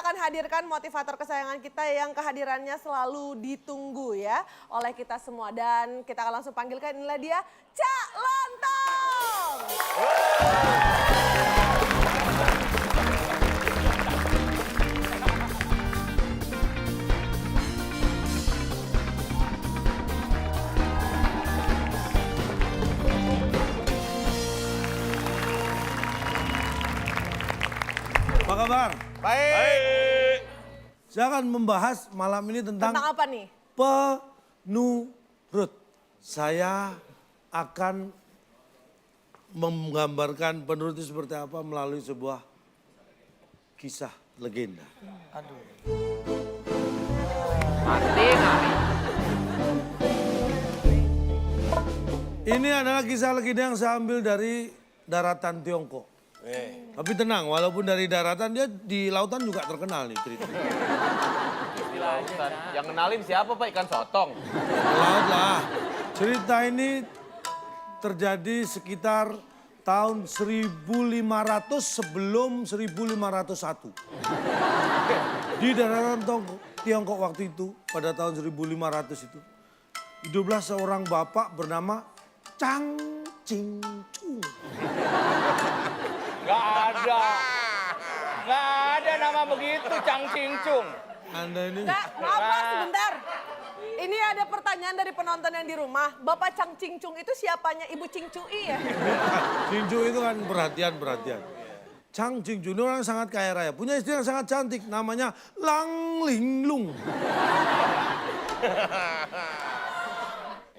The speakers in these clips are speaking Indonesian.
kita akan hadirkan motivator kesayangan kita yang kehadirannya selalu ditunggu ya oleh kita semua. Dan kita akan langsung panggilkan, inilah dia Cak Lontong. Apa kabar? Baik. Saya akan membahas malam ini tentang Tentang apa nih? penurut. Saya akan menggambarkan penurut itu seperti apa melalui sebuah kisah legenda. Aduh. Mati ngari. Ini adalah kisah legenda yang saya ambil dari daratan Tiongkok. Tapi tenang, walaupun dari daratan dia di lautan juga terkenal nih ceritanya. Di lautan. Yang kenalin siapa Pak? Ikan sotong. Laut lah. Cerita ini terjadi sekitar tahun 1500 sebelum 1501. Di daratan Tiongkok waktu itu, pada tahun 1500 itu, hiduplah seorang bapak bernama Chang Ching Chung. Nggak ada nama begitu, Chang Ching Chung. Anda ini Kak, maaf Pak, sebentar. Ini ada pertanyaan dari penonton yang di rumah. Bapak Chang Ching Chung itu siapanya Ibu Ching Cui ya? Ching Chung itu kan perhatian. Chang Ching Chung ini orang sangat kaya raya, punya istri yang sangat cantik, namanya Lang Linglung.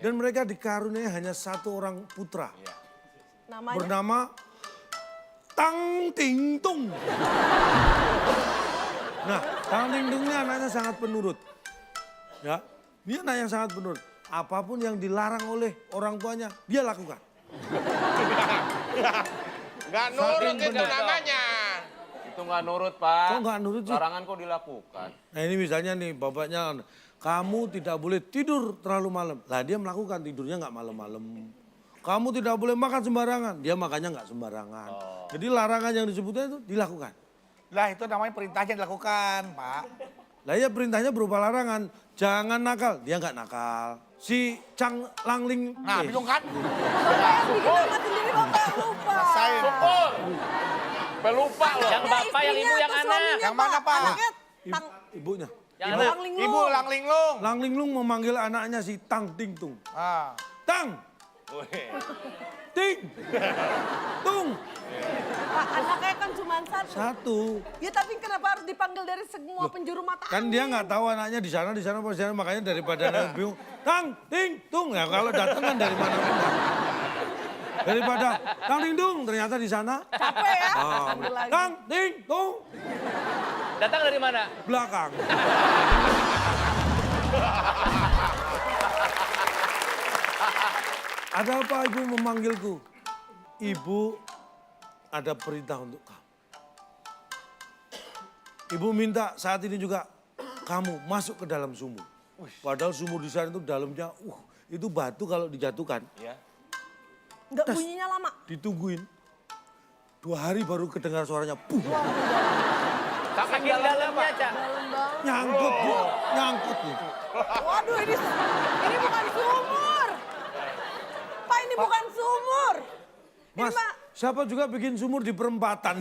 Dan mereka dikaruniai hanya satu orang putra. Namanya? Bernama Tang Ting Tung. Nah, Tang Ting Tung ini anaknya sangat penurut. Ya, dia anak yang sangat penurut. Apapun yang dilarang oleh orang tuanya, dia lakukan. Nggak nurut itu namanya. Itu nggak nurut Pak. Kok nggak nurut sih? Larangan kok dilakukan. Nah ini misalnya nih bapaknya, kamu tidak boleh tidur terlalu malam. Lah dia melakukan tidurnya nggak malam-malam. Kamu tidak boleh makan sembarangan, dia makannya nggak sembarangan. Jadi larangan yang disebutnya itu dilakukan. Lah itu namanya perintahnya dilakukan, Pak. Lah ya perintahnya berupa larangan, jangan nakal, dia nggak nakal. Si Chang Langling, Nah, bingung kan? Bapak yang bikin nama sendiri Bapak lupa. Rasain. Pelupa loh. Yang Anaknya, bapak, yang ibu, istrinya, yang atau anak. suaminya, Yang mana, Pak? Anaknya Tang ibunya. Yang Ibu, anak. Lang Linglung. Ibu Lang Linglung. Lang Linglung memanggil anaknya si Tang Ting Tung. Ah. Tang, Ting, Tung. Pak, anaknya kan cuma satu. Satu. Ya tapi kenapa harus dipanggil dari semua penjuru mata Kan dia nggak tahu anaknya di sana, makanya daripada anak bingung. Tang, Ting, Tung. Ya kalau datang kan dari mana-mana. Daripada Tang, Ting, Tung, ternyata di sana. Capek ya? Ah, Panggil lagi. Tang, Ting, Tung. Datang dari mana? Belakang. Ada apa ibu memanggilku? Ibu ada perintah untuk kamu. Ibu minta saat ini juga kamu masuk ke dalam sumur. Padahal sumur di sana itu dalamnya, itu batu kalau dijatuhkan. Iya. Nggak bunyinya lama. Ditungguin. 2 hari baru kedengar suaranya. Puh, Saking dalamnya, Cak. nyangkut, Bu. Nyangkut nih. Waduh ini bukan sumur. Pak ini bukan sumur. Mas, Pak. siapa juga bikin sumur di perempatan?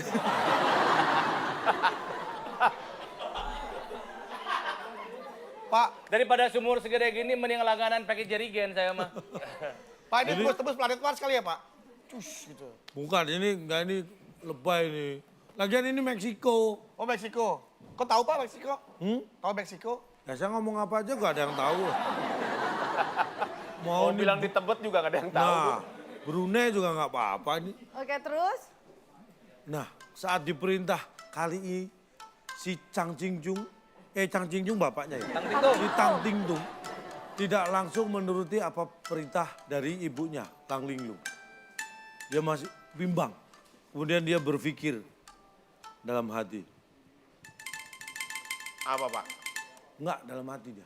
Pak, Daripada sumur segede gini, mending langganan pakai jerigen saya mah. Pak ini tembus planet Mars kali ya, Pak? Cus gitu. Bukan, ini lebay ini. Lagian ini Meksiko. Oh, Meksiko. Kok tahu, Pak, Meksiko? Tahu Meksiko? Ya saya ngomong apa aja gak ada yang tahu. Mau nih, bilang di Tebet juga nggak ada yang tahu. Nah, Brunei juga nggak apa-apa ini. Oke terus? Nah, saat diperintah kali ini si Chang Ching Chung bapaknya ya. Tang Ting Tung. Si Tang Ting Tung tidak langsung menuruti apa perintah dari ibunya, Lang Linglung. Dia masih bimbang. Kemudian dia berpikir dalam hati. Apa, Pak? Enggak, dalam hati dia.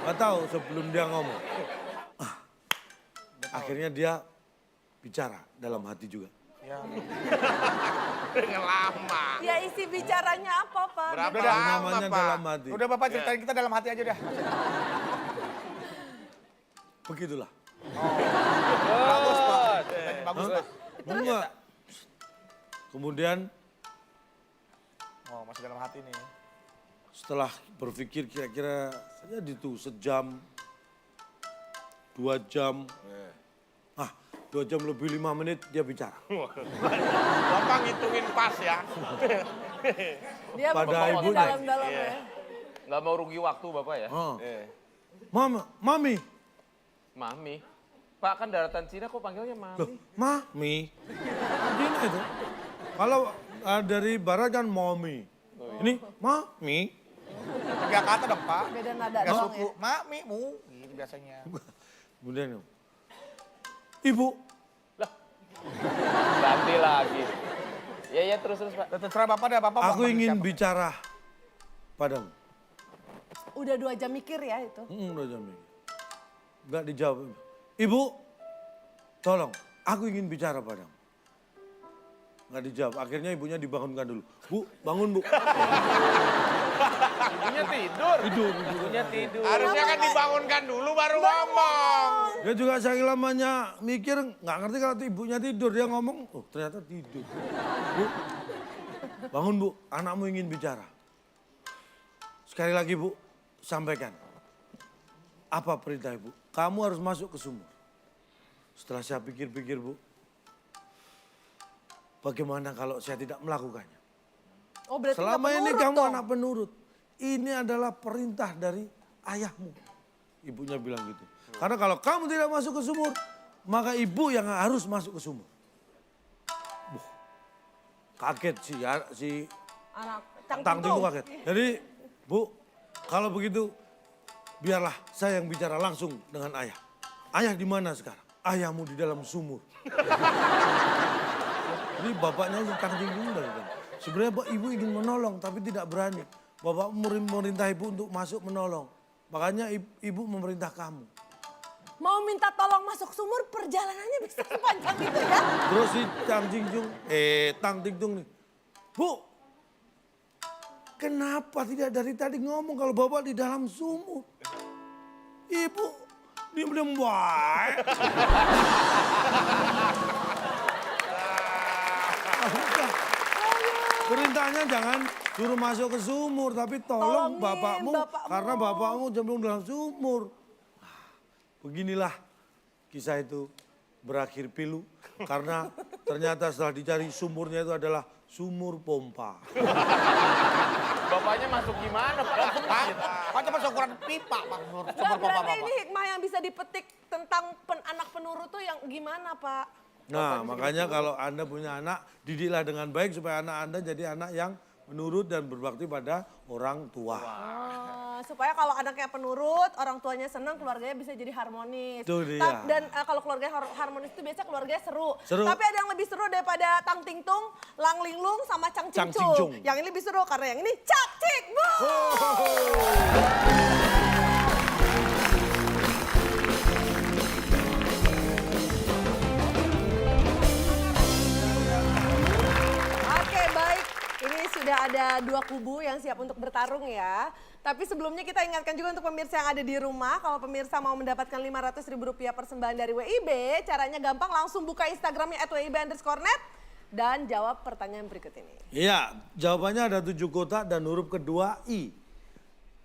Nggak tahu sebelum dia ngomong. Akhirnya dia bicara dalam hati juga. Ya. Dengan lama. Ya isi bicaranya apa, Pak? Berapa Udah, lama, namanya Pak? dalam hati. Udah Bapak ceritain kita dalam hati aja dah. Begitulah. Bagus Pak. Ceritanya bagus Pak. Enggak. Kemudian Oh masih dalam hati nih. setelah berpikir kira-kira saja itu sejam, 2 jam. 2 jam lebih 5 menit dia bicara. Bapak ngitungin pas ya. Dia Pada berbohong di ibunya. dalam-dalam Iya. ya. Nggak mau rugi waktu Bapak ya. Oh. Eh. Mami. Mami. Pak kan daratan Cina kok panggilnya Loh, Mami? Mami. Gini itu. Kalau dari barat kan Mommy. Ini Mami. 3 kata dong Pak. Beda nada 3 doang suku. ya. Mami, mu. Gitu biasanya. Kemudian Ibu. Ganti lagi. Ya terus Pak. Terserah Bapak dah, Bapak mau Aku panggil ingin siapa? bicara padamu. Udah 2 jam mikir ya itu. Udah jam ini. Enggak dijawab. Ibu, tolong, aku ingin bicara padamu. Enggak dijawab. Akhirnya ibunya dibangunkan dulu. Bu, bangun bu. Ibunya tidur. Ibunya tidur. Harusnya kan dibangunkan dulu baru ngomong. Dia juga saking lamanya mikir, nggak ngerti kalau ibunya tidur. Dia ngomong, oh ternyata tidur. Bu, bangun bu, anakmu ingin bicara. Sekali lagi bu, sampaikan. Apa perintah ibu? Kamu harus masuk ke sumur. Setelah saya pikir-pikir bu, bagaimana kalau saya tidak melakukannya? Oh berarti nggak Selama ini penurut kamu dong. anak penurut. Ini adalah perintah dari ayahmu. Ibunya bilang gitu. Karena kalau kamu tidak masuk ke sumur, maka ibu yang harus masuk ke sumur. Kaget si Anak Tang Ting itu kaget. Jadi bu, kalau begitu biarlah saya yang bicara langsung dengan ayah. Ayah di mana sekarang? Ayahmu di dalam sumur. Jadi bapaknya si Tang Ting itu bilang, sebenarnya ibu ingin menolong tapi tidak berani. Bapak memerintah ibu untuk masuk menolong. Makanya ibu memerintah kamu. Mau minta tolong masuk sumur, perjalanannya bisa sepanjang itu ya. Terus si Tang Ting Tung nih. Bu, kenapa tidak dari tadi ngomong kalau bapak di dalam sumur? Ibu, diam-diam baik. Perintahnya jangan suruh masuk ke sumur, tapi tolong Tolongin bapakmu, bapakmu. karena bapakmu jemplung dalam sumur. Beginilah kisah itu berakhir pilu, karena ternyata setelah dicari sumurnya itu adalah sumur pompa. Bapaknya masuk gimana Pak? Pak coba ukuran pipa Pak. Sumber Nggak, pompa berarti Bapak. ini hikmah yang bisa dipetik tentang anak penurut tuh yang gimana Pak? Nah, makanya kalau Anda punya anak, didiklah dengan baik supaya anak Anda jadi anak yang menurut dan berbakti pada orang tua. Supaya kalau anaknya penurut, orang tuanya senang, keluarganya bisa jadi harmonis. Itu dia. Dan kalau keluarganya harmonis itu biasanya keluarganya seru. Seru. Tapi ada yang lebih seru daripada Tang Ting Tung, Lang Linglung, sama Chang Chang Ching Chung. Ching Chung. Yang ini lebih seru karena yang ini Cak Cik Bu. Oke baik, ini sudah ada 2 kubu yang siap untuk bertarung ya. Tapi sebelumnya kita ingatkan juga untuk pemirsa yang ada di rumah, kalau pemirsa mau mendapatkan Rp500.000 persembahan dari WIB, caranya gampang, langsung buka Instagramnya @wib_net dan jawab pertanyaan berikut ini. Iya, jawabannya ada 7 kotak dan huruf kedua I.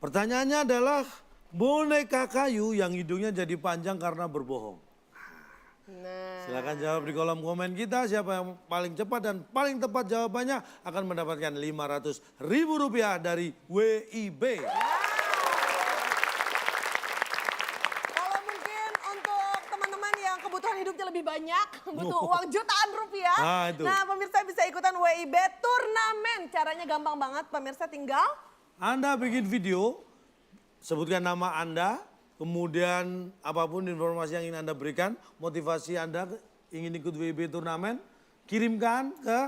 Pertanyaannya adalah boneka kayu yang hidungnya jadi panjang karena berbohong. Nah, Silakan jawab di kolom komen kita. Siapa yang paling cepat dan paling tepat jawabannya akan mendapatkan Rp500.000 dari WIB. kalau mungkin untuk teman-teman yang kebutuhan hidupnya lebih banyak, butuh uang jutaan rupiah. Nah, itu. Nah, pemirsa bisa ikutan WIB turnamen. Caranya gampang banget, pemirsa tinggal Anda bikin video, sebutkan nama Anda, kemudian apapun informasi yang ingin Anda berikan, motivasi Anda ingin ikut WIB turnamen, kirimkan ke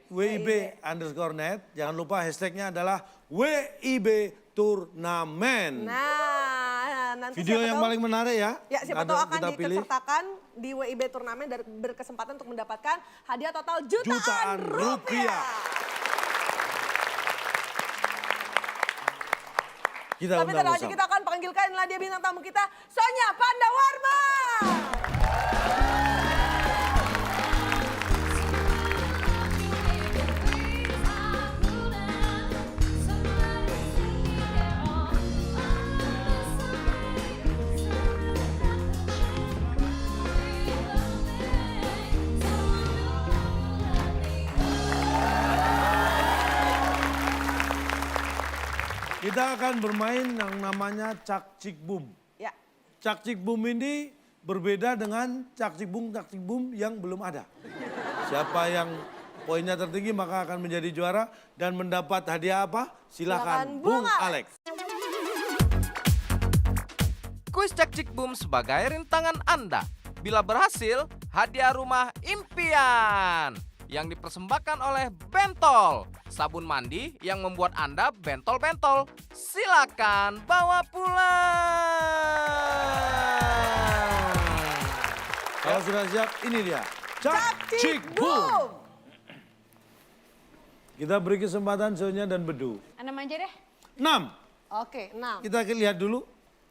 @wib_net. Jangan lupa hashtagnya adalah WIB turnamen. Nah, nanti Video siapa yang tahu- paling menarik ya. Ya, siapa tahu akan kita pilih. diikutsertakan di WIB Turnamen dan berkesempatan untuk mendapatkan hadiah total jutaan Jutaan rupiah. Kita Tapi undang tenang aja, bersama. kita akan panggilkan dia bintang tamu kita, Sonya Pandawarma. Kita akan bermain yang namanya Cak Cik Bum. Ya. Cak Cik Bum ini berbeda dengan Cak Cik Bum yang belum ada. Siapa yang poinnya tertinggi maka akan menjadi juara dan mendapat hadiah apa? Silakan Bung Alex. Kuis Cak Cik Bum sebagai rintangan Anda. Bila berhasil, hadiah rumah impian yang dipersembahkan oleh Bentol, sabun mandi yang membuat Anda bentol-bentol. Silakan bawa pulang. Kalau sudah siap, ini dia. Cak Cik Bum. Kita beri kesempatan Sonya dan Bedu. 6 aja deh. 6. Oke, 6. Kita lihat dulu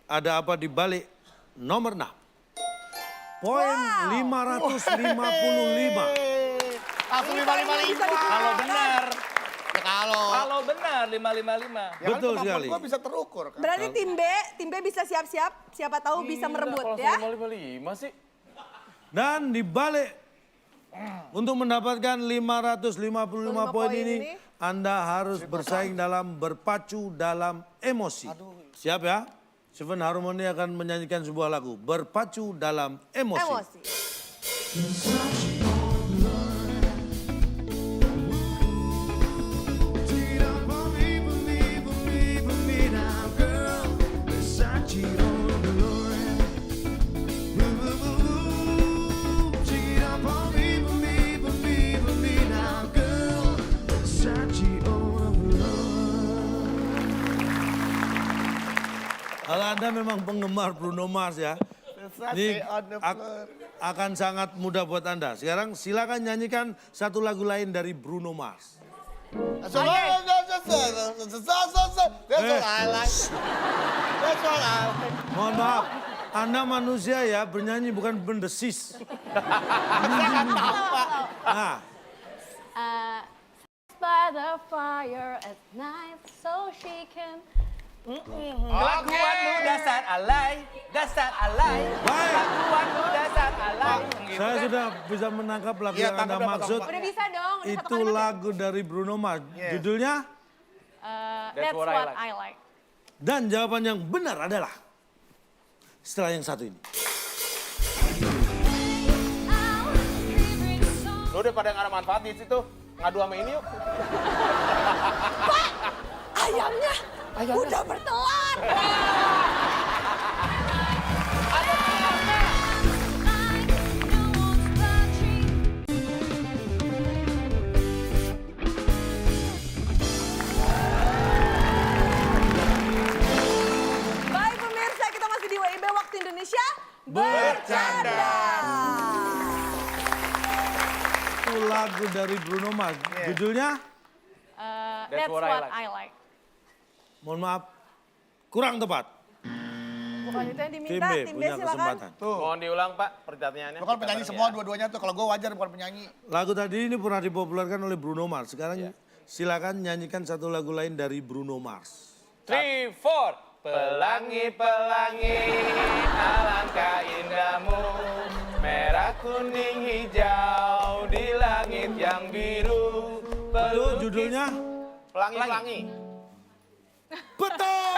ada apa di balik nomor 6. Poin 555. Langsung 555. Kalau benar. Ya kalau benar 555. ya kan Betul kemampuan sekali. gua bisa terukur kan. Berarti tim B bisa siap-siap, siapa tahu bisa merebut ya. 555 sih. Dan di balik untuk mendapatkan 555 poin ini, Anda harus bersaing dalam berpacu dalam emosi. Siap ya? Seven Harmony akan menyanyikan sebuah lagu, Berpacu dalam Emosi. Emosi. Kalau Anda memang penggemar Bruno Mars ya, ini akan sangat mudah buat Anda. Sekarang silakan nyanyikan satu lagu lain dari Bruno Mars. That's what I like. That's what I like. Mohon maaf, Anda manusia ya, bernyanyi bukan bendesis. Nah, By the fire at night so she can. Kelakuanmu dasar alay. baik. Kelakuanmu dasar alay. Saya sudah bisa menangkap lagu Iya, yang Anda tangkap, maksud. Udah bisa dong. Udah satu Itu kalimat. lagu dari Bruno Mars. Yes. Judulnya? That's what I like. Dan jawaban yang benar adalah setelah yang satu ini. Lu udah pada nggak ada manfaat di situ. Ngadu sama ini yuk. Ayamnya udah bertelur. Baik pemirsa, kita masih di WIB Waktu Indonesia Bercanda. Itu lagu dari Bruno Mars. Judulnya? That's what I like. Mohon maaf, kurang tepat. Bukan itu yang Tim diminta, B tim B punya silakan. kesempatan. Mohon diulang Pak pertanyaannya. Lu kan penyanyi semua dua-duanya tuh. Kalau gua wajar bukan penyanyi. Lagu tadi ini pernah dipopulerkan oleh Bruno Mars. Sekarang silakan nyanyikan satu lagu lain dari Bruno Mars. 3, 4. Pelangi-pelangi, alangkah indahmu. Merah, kuning, hijau di langit yang biru. Itu judulnya? Pelangi-pelangi. Betul!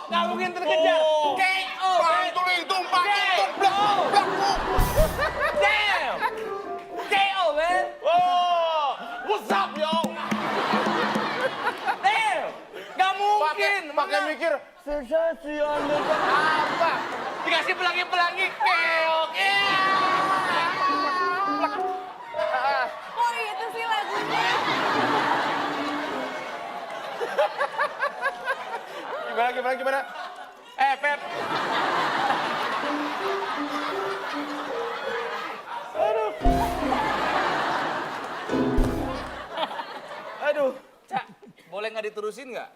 Nggak mungkin terkejar. KO. Pantul itu, blak. Damn. mungkin. Pakai mikir, sensasi Anda Apa? Dikasih pelangi-pelangi, keok. Oh itu sih lagunya. Gimana? Pep. Aduh. Cak, boleh nggak diterusin nggak?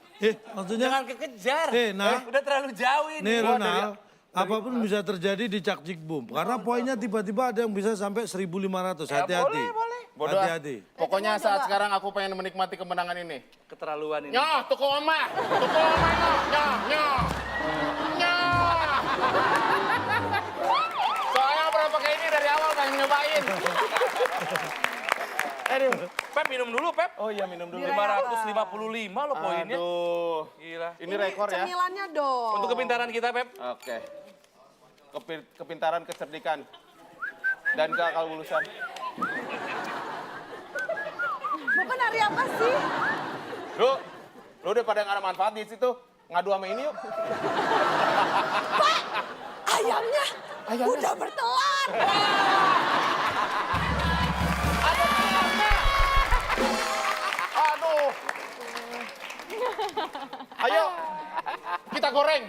Maksudnya? Jangan kekejar. Nah. Udah terlalu jauh ini. Nih Ronald, apapun bisa terjadi di Cakcik Boom. Karena poinnya tiba-tiba ada yang bisa sampai 1.500. Hati-hati. boleh. Bodoh. Hati-hati. Pokoknya saat sekarang aku pengen menikmati kemenangan ini. Keterlaluan ini. Nyoh, tuku oma. Nyoh. Soalnya pernah pakai ini dari awal pengen nyobain. Aduh. Pep minum dulu, Pep. Oh iya minum dulu. 555 loh poinnya. Aduh. Gila. Ini rekor ya. Cemilannya dong. Untuk kepintaran kita, Pep. Oke. Kepintaran, kecerdikan, dan keakal-bulusan. Bapak nari apa sih? Lu udah pada nggak ada manfaat di situ. Ngadu sama ini yuk. Ayamnya udah bertelur. Aduh. Ayo, kita goreng.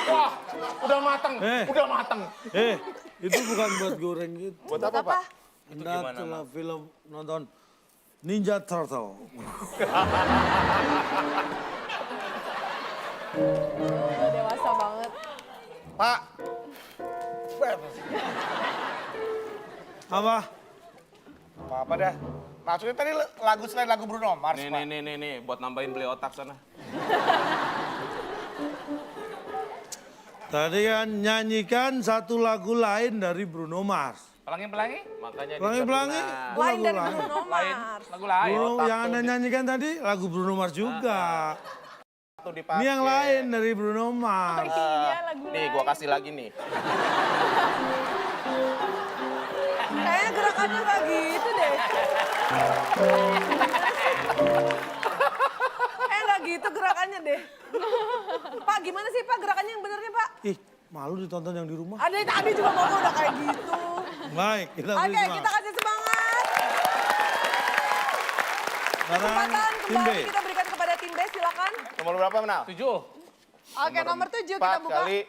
Wah, udah mateng. Itu bukan buat goreng gitu. Buat apa, Pak? Anda telah film nonton Ninja Turtle. Dewasa banget. Pak. Apa? Apa dah? Maksudnya tadi lagu selain lagu Bruno Mars, Nih, Pak. nih, buat nambahin beli otak sana. Tadi kan nyanyikan satu lagu lain dari Bruno Mars. Pelangi-pelangi? Makanya Pelangi-pelangi. Lain lagu dari lain. Bruno Lain, Mars. lagu lain. Bruno, yang Anda nyanyikan tadi lagu Bruno Mars juga. Tuh dipakai. Ini yang lain dari Bruno Mars. Iya, lagu Nih, gua kasih lagi nih. Kayaknya gerakannya nggak gitu deh. Nggak gitu gerakannya deh. Pak, gimana sih Pak gerakannya yang benernya Pak? Ih, malu ditonton yang di rumah. Ada yang tadi juga ngomong udah kayak gitu. Baik, kita beri Oke, semangat. kita kasih semangat. Sekarang Kesempatan tim B. kembali kita berikan kepada tim B, silakan. Nomor berapa, Menal? 7. Oke, nomor 7 kita 4 buka. kali.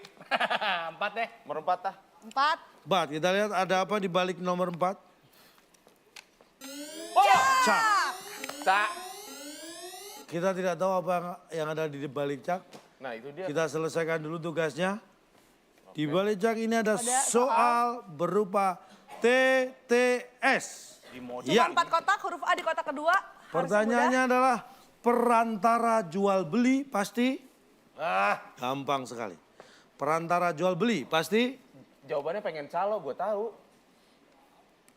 4 deh. Nomor 4 tah. 4. Bat, kita lihat ada apa di balik nomor 4. Cak. Cak. Kita tidak tahu apa yang ada di balik cak. Nah, itu dia. Kita selesaikan dulu tugasnya. Di balik cak ini ada soal berupa TTS. Cuma Ya, 4 kotak, huruf A di kotak kedua. Harusnya pertanyaannya mudah. adalah perantara jual beli pasti? Gampang sekali. Perantara jual beli pasti? Jawabannya pengen calo, gue tahu.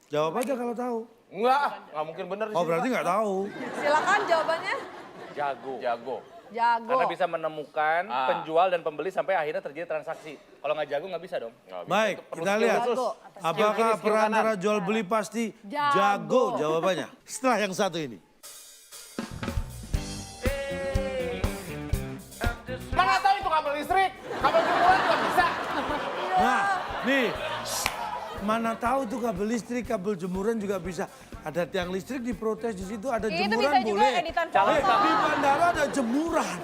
Jawab aja kalau tahu. Nggak mungkin bener di Oh sini, berarti Pak. nggak tahu. Silakan jawabannya. Jago. Jago. Jago. Karena bisa menemukan penjual dan pembeli sampai akhirnya terjadi transaksi. Kalau nggak jago nggak bisa dong. Baik, kita lihat. Jago. Apakah perantara jual beli pasti jago jawabannya? Setelah yang satu ini. Mana tahu itu kabel listrik? Kabel jemuran nggak bisa. Nah, nih. Mana tahu tuh kabel listrik, kabel jemuran juga bisa. Ada tiang listrik diprotes di situ, ada Itu jemuran bisa juga boleh. editan Eh, foto. di bandara ada jemuran.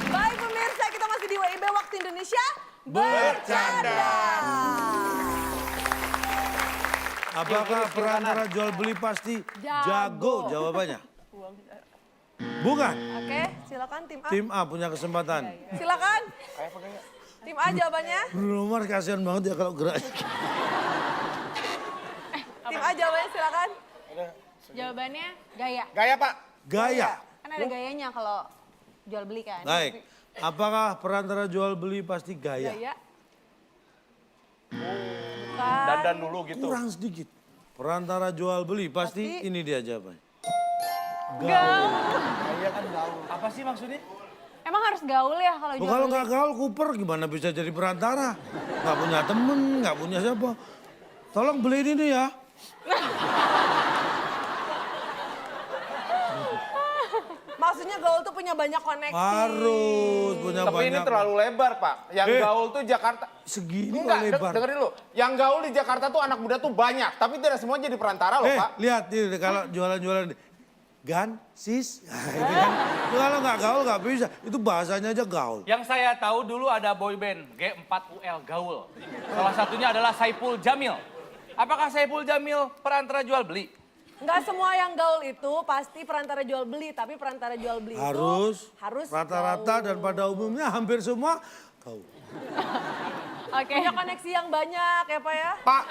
Baik pemirsa, kita masih di WIB Waktu Indonesia Bercanda. Apakah perantara jual beli pasti jago jawabannya? Bukan. Oke, silakan tim A. Tim A punya kesempatan. Silakan. Tim A jawabannya. Bruno Mars kasihan banget ya kalau gerak. Tim A jawabannya silakan. Jawabannya gaya. Gaya, Pak. Gaya. Kan ada gayanya kalau jual beli kan. Baik. Apakah perantara jual beli pasti gaya? Gaya. Dandan dulu gitu. Kurang sedikit. Perantara jual beli pasti ini dia jawabannya. Apa sih maksudnya? Emang harus gaul ya kalau Loh, jual kalau beli? nggak gaul Cooper gimana bisa jadi perantara? Nggak punya temen, nggak punya siapa. Tolong beliin ini ya. Maksudnya gaul tuh punya banyak koneksi. Harus punya Tapi banyak. ini terlalu lebar, Pak. Yang Eh. gaul tuh Jakarta. Segini Enggak, kok lebar. dengerin dulu. Yang gaul di Jakarta tuh anak muda tuh banyak. Tapi tidak semua jadi perantara loh, Pak. Lihat ini kalau jualan-jualan gan, sis. Nah, itu kan. Itu kalau nggak gaul nggak bisa. Itu bahasanya aja gaul. Yang saya tahu dulu ada boyband G4UL Gaul. Salah satunya adalah Saipul Jamil. Apakah Saipul Jamil perantara jual beli? Nggak semua yang gaul itu pasti perantara jual beli, tapi perantara jual beli Harus itu harus rata-rata gaul. dan pada umumnya hampir semua gaul. Oke. Punya koneksi yang banyak ya Pak ya. Pak,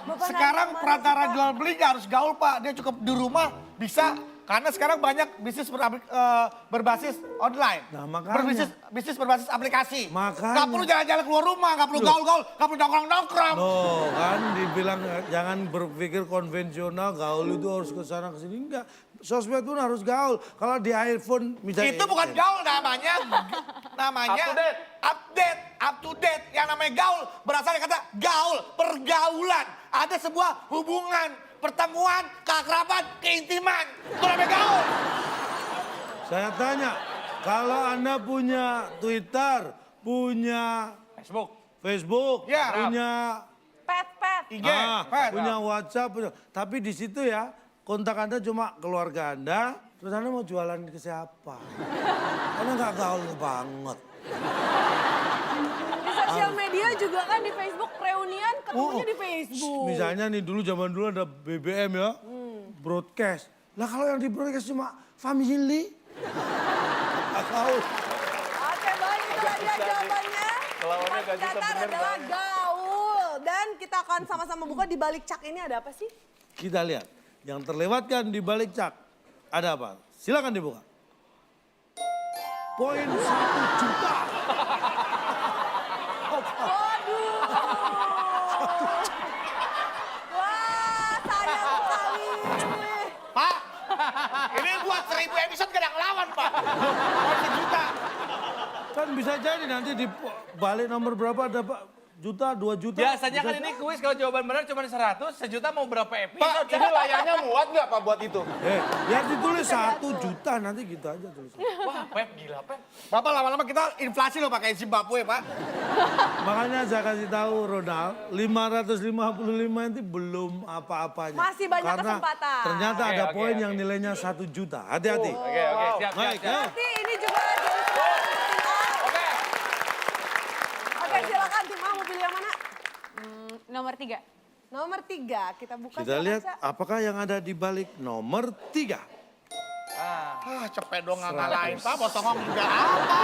Bapak sekarang nanya kemana perantara sih, Pak? jual beli nggak harus gaul Pak. Dia cukup di rumah bisa. Karena sekarang banyak bisnis berbasis online. Nah, makanya. Bisnis berbasis aplikasi. Makanya. Nggak perlu jalan-jalan keluar rumah, nggak perlu gaul-gaul, nggak perlu nongkrong-nongkrong. No, kan dibilang jangan berpikir konvensional, gaul itu harus ke sana ke sini. Enggak, sosmed pun harus gaul. Kalau di iPhone misalnya. Itu bukan gaul namanya. Namanya Up to date. update, up to date. Yang namanya gaul berasal dari kata gaul, pergaulan. Ada sebuah hubungan, pertemuan, keakraban, keintiman. Itu namanya gaul. Saya tanya, kalau Anda punya Twitter, punya Facebook, Ya. punya Pet. IG, punya WhatsApp, tapi di situ ya kontak Anda cuma keluarga Anda, terus Anda mau jualan ke siapa? Karena nggak gaul banget. Di sosial media juga kan di Facebook reunian ketemunya di Facebook. Misalnya nih zaman dulu ada BBM ya, broadcast. Lah kalau yang di broadcast cuma family, nggak gaul. Oke baik itulah dia jawabannya. Lawannya Yang gak bisa datar bener, adalah Bang. gaul. Dan kita akan sama-sama buka di balik cak ini ada apa sih? Kita lihat, yang terlewatkan di balik cak, ada apa? Silakan dibuka. Poin 1 juta. Waduh. Wah sayang sekali. Pak, ini buat 1000 episode gak ada ngelawan Pak. Buat 1 juta. Kan bisa jadi nanti di balik nomor berapa ada Pak? Juta, 2 juta. Biasanya Bisa kan ini kuis kalau jawaban benar cuma 100, sejuta mau berapa Pak, episode? ini layarnya muat nggak Pak buat itu? Ya ditulis 1 juta nanti gitu aja tulis. Wah, Pep gila, Pep. Bapak lama-lama kita inflasi loh pakai Zimbabwe Pak. Makanya saya kasih tahu Ronald, 555 itu belum apa-apanya. Masih banyak Karena kesempatan. ternyata Oke, ada oke, poin oke. yang nilainya 1 juta. Hati-hati. Oke, siap. Baik, ya. Berarti ini juga jadi Oke. Oke silakan tim A mau pilih yang mana? Nomor 3. Nomor 3 kita buka. Kita silakan, lihat Cak. apakah yang ada di balik nomor 3. Ah, cepet dong nggak ngalahin Pak, potongong juga apa.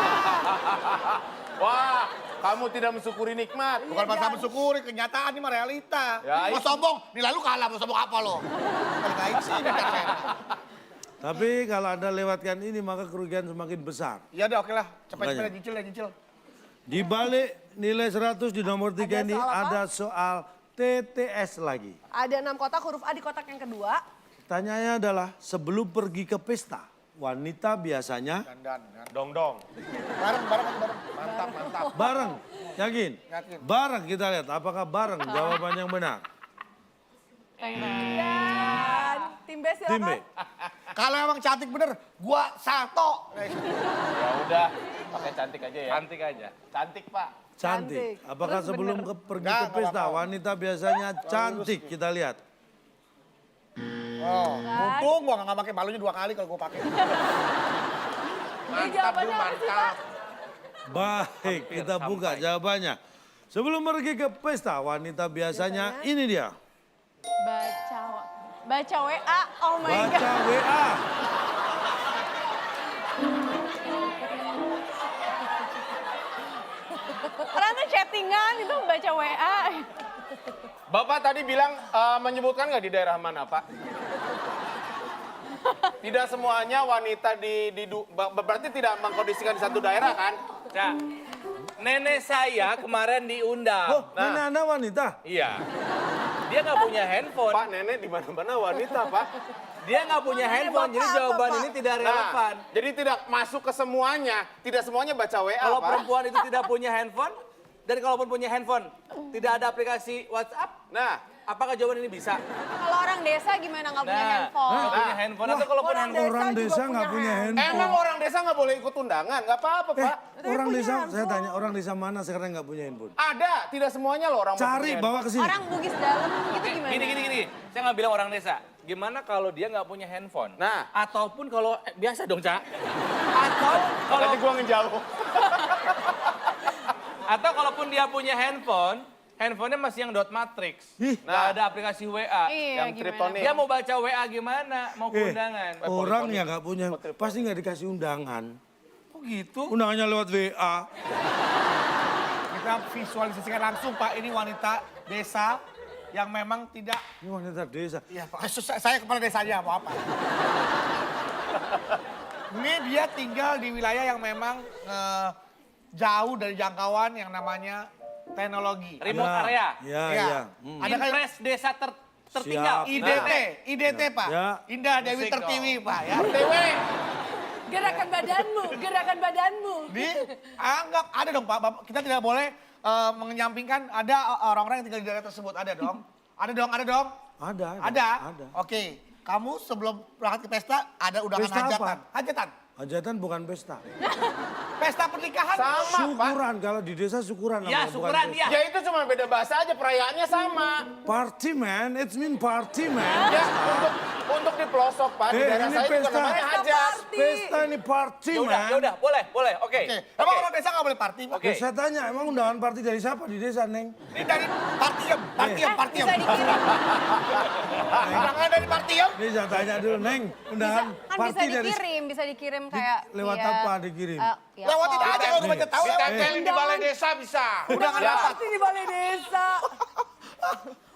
Wah, kamu tidak mensyukuri nikmat. Bukan masalah mensyukuri, kenyataan ini mah realita. Ya, Mau sombong, nilai lu kalah, mau sombong apa lo? Terkait sih, ini kan. Tapi kalau Anda lewatkan ini maka kerugian semakin besar. Ya udah oke lah, Makanya. cepet nyicil. Di balik nilai 100 di nomor 3 Ada ini soal apa? ada soal TTS lagi. Ada 6 kotak huruf A di kotak yang kedua. Pertanyaannya adalah sebelum pergi ke pesta, wanita biasanya Dan. Dong. Bareng. Mantap. bareng. Yakin? Yakin. Bareng kita lihat apakah bareng jawaban yang benar. Dan tim B Tim B. silakan. Kalau emang cantik bener, gua salto. Ya udah, pakai cantik aja ya. Cantik aja. Cantik Pak. Cantik. Cantik. Apakah Terus sebelum bener. pergi Enggak, ke pesta enggak mau. wanita biasanya cantik? Kita lihat. Oh, untung gua nggak pakai malunya 2 kali kalau gua pakai. Ini jawabannya apa sih Pak? Baik, kita buka jawabannya. Sebelum pergi ke pesta, wanita biasanya ini dia. Baca WA. Oh my god. Baca WA. Ternyata chattingan itu baca WA. Bapak tadi bilang menyebutkan nggak di daerah mana Pak? Tidak semuanya wanita berarti tidak mengkondisikan di satu daerah kan? Cak, nenek saya kemarin diundang. Oh, nenek Anda wanita? Iya. Dia nggak punya handphone. Pak nenek di mana-mana wanita Pak. Dia nggak punya handphone, jadi jawaban ini tidak relevan. Jadi tidak masuk ke semuanya. Tidak semuanya baca WA, Kalau Pak. perempuan itu tidak punya handphone, dan kalaupun punya handphone, tidak ada aplikasi WhatsApp, Nah, apakah jawaban ini bisa? Kalau orang desa gimana nggak punya Nah, handphone? nggak punya handphone atau kalaupun orang handphone. Orang juga desa punya nggak punya handphone. emang orang desa nggak boleh ikut undangan? Nggak apa-apa, Pak. Orang punya desa, saya handphone. tanya, orang desa mana sekarang nggak punya handphone? Ada, tidak semuanya loh orang Cari, punya bawa ke sini. Orang Bugis dalam gitu gimana? Gini. Saya nggak bilang orang desa. Gimana kalau dia nggak punya handphone? Nah. Ataupun kalau, biasa dong, Cak. Atau kalau Tadi gua ngejauh. Atau kalaupun dia punya handphone, handphonenya masih yang dot matrix. Ih. Nggak ada aplikasi WA. Iya, Yang gimana? triptonik. Dia mau baca WA gimana? Mau ke undangan. Orang yang nggak punya, pasti nggak dikasih undangan. Oh gitu? Undangannya lewat WA. Kita visualisasikan langsung Pak, ini wanita desa yang memang tidak... Ini wanita desa. Iya Pak, saya kepala desanya, mau apa? Ini dia tinggal di wilayah yang memang jauh dari jangkauan yang namanya teknologi. Remote area. Ya, Iya. ya. Ada kayak Impres desa tertinggal. Siap. IDT Pak. Ya. Indah Dewi Musik Tertiwi Pak ya. TW. Gerakan badanmu. Dianggap ada dong Pak, kita tidak boleh menyampingkan ada orang-orang yang tinggal di daerah tersebut, ada dong. Ada dong. Ada. Oke, kamu sebelum berangkat ke pesta ada undangan Pesta hajatan. apa? Hajatan. Hajatan bukan pesta. Pesta pernikahan. Sama, Pak. Syukuran, kalau di desa syukuran. Ya, namanya, bukan syukuran pesta. ya. Ya itu cuma beda bahasa aja, perayaannya sama. Party man, it's mean party man. Ya, untuk di pelosok, Pak. Di daerah ini saya juga pesta. namanya hajat. Pesta ini party man. Yaudah, boleh, oke. Oke, emang orang desa nggak boleh party Pak? Oke. Saya tanya, emang undangan party dari siapa di desa, Neng? Ini dari partiem. Bisa dikirim. Undangan dari partiem. Ini saya tanya dulu, Neng. Undangan Kan bisa party dari dikirim kayak lewat via, apa dikirim? Lewatin aja kalau gue baca tahu. Ditempelin di balai desa bisa. Undangan apa? Party di balai desa.